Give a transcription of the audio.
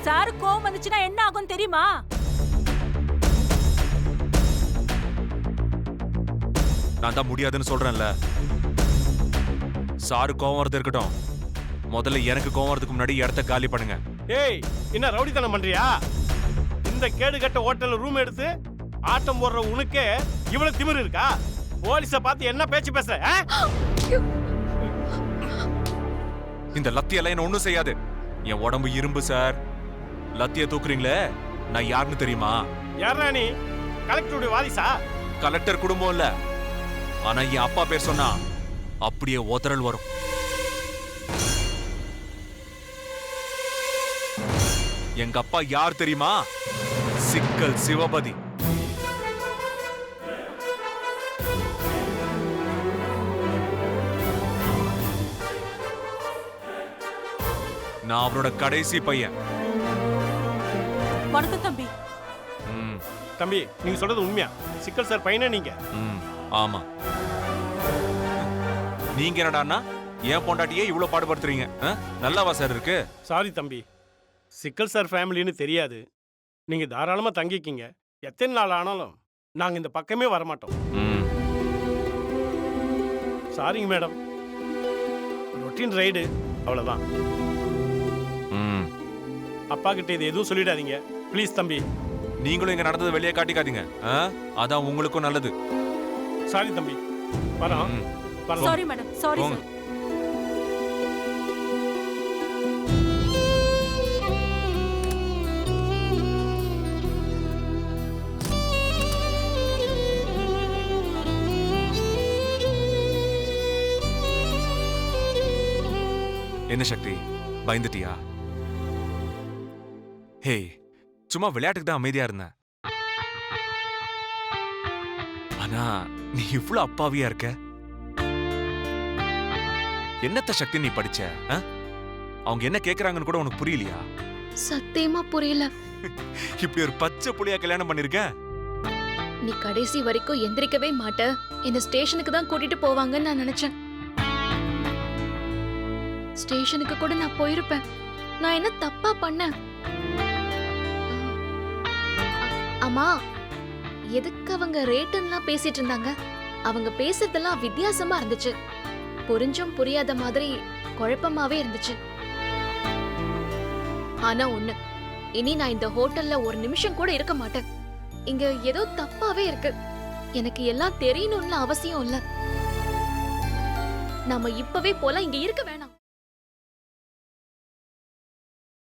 Sir கோவம் வந்துச்சுன்னா என்ன ஆகும் தெரியுமா? நான் தான் முடியாதுன்னு சொல்றேன்ல. சாரு கோவம் வரது இருக்கட்டும், முதல்ல எனக்கு கோவம் வரதுக்கு முன்னாடி இடத்த காலி பண்ணுங்க. ஏய், என்ன ரவுடித்தனம் பண்றியா? இந்த கேடு கட்ட ஹோட்டல்ல ரூம் எடுத்து ஆட்டம் போடுற உனக்கு இவ்வளவு திமிரு இருக்கா? போலீஸ பார்த்து என்ன பேச்சு பேசுற? இந்த லத்தியெல்லாம் என்ன ஒண்ணும் செய்யாது. என் உடம்பு இரும்பு சார். லத்திய தூக்குறீங்களே, நான் யாருன்னு தெரியுமா? யாரா நீ? கலெக்டருடைய வாரிசா? கலெக்டர் குடும்பம் இல்ல, ஆனா என் அப்பா பேர் சொன்னா அப்படியே உதறல் வரும். எங்க அப்பா யார் தெரியுமா? சிக்கல் சிவபதி. நான் அவரோட கடைசி பையன். வணக்கம் தம்பி. தம்பி, நீங்க சொல்றது உண்மையா? சிக்கல் சார் பையனா நீங்க? ஆமா. நீங்க என்னடான்னா ஏன் பொண்டாட்டியே இவ்வளவு பாடுபடுத்துறீங்க? நல்லாவா சார் இருக்கு? சாரி தம்பி, சிக்கல் சார் ஃபேமிலின்னு தெரியாது. நீங்க தாராளமா தங்கிக்கிங்க. எத்தனை நாள் ஆனாலும் நாங்க இந்த பக்கமே வரமாட்டோம். சாரிங்க மேடம், ரொட்டீன் ரைடு, அவ்வளவுதான். அப்பா கிட்ட இது எதுவும் சொல்லிடாதீங்க ப்ளீஸ் தம்பி. நீங்களும் இங்க நடந்தது வெளியே காட்டிக்காதீங்க. அதான் உங்களுக்கும் நல்லது. சாரி தம்பி, வரோம். Sorry madam, sorry sir. என்ன சக்தி, பயந்துட்டியா? ஹே, சும்மா விளையாட்டுக்கு தான் அமைதியா இருந்தேன். ஆனா நீ இவ்ளோ அப்பாவியா இருக்க. என்னத்த சக்தி நீ படிச்ச? அவங்க என்ன கேக்குறாங்கன்னு கூட உனக்கு புரியலையா? சத்தியமா புரியல. இப்படி ஒரு பச்சை புளியா கல்யாணம் பண்ணிருக்க. நீ கடைசி வரைக்கும் எந்திரிக்கவே மாட்ட, இந்த ஸ்டேஷனுக்கு தான் கூட்டிட்டு போவாங்கன்னு நான் நினைச்சேன். ஸ்டேஷனுக்கு கூட நான் போயிருப்பேன். நான் என்ன தப்பா பண்ணேன்? அம்மா, எதுக்கு அவங்க ரேட்டுலாம் பேசிட்டு இருந்தாங்க? அவங்க பேசுறதெல்லாம் வித்தியாசமா இருந்துச்சு. புரிஞ்சும் புரியாத மாதிரி குழப்பமாவே இருந்துச்சு. ஆனா ஒண்ணு, இனி நான் இந்த ஹோட்டல்ல ஒரு நிமிஷம் கூட இருக்க மாட்டேன். இங்க ஏதோ தப்பாவே இருக்கு. எனக்கு எல்லாம் தெரியணும்னு அவசியம் இல்ல. நாம இப்பவே போலாம், இங்க இருக்க வேணாம்.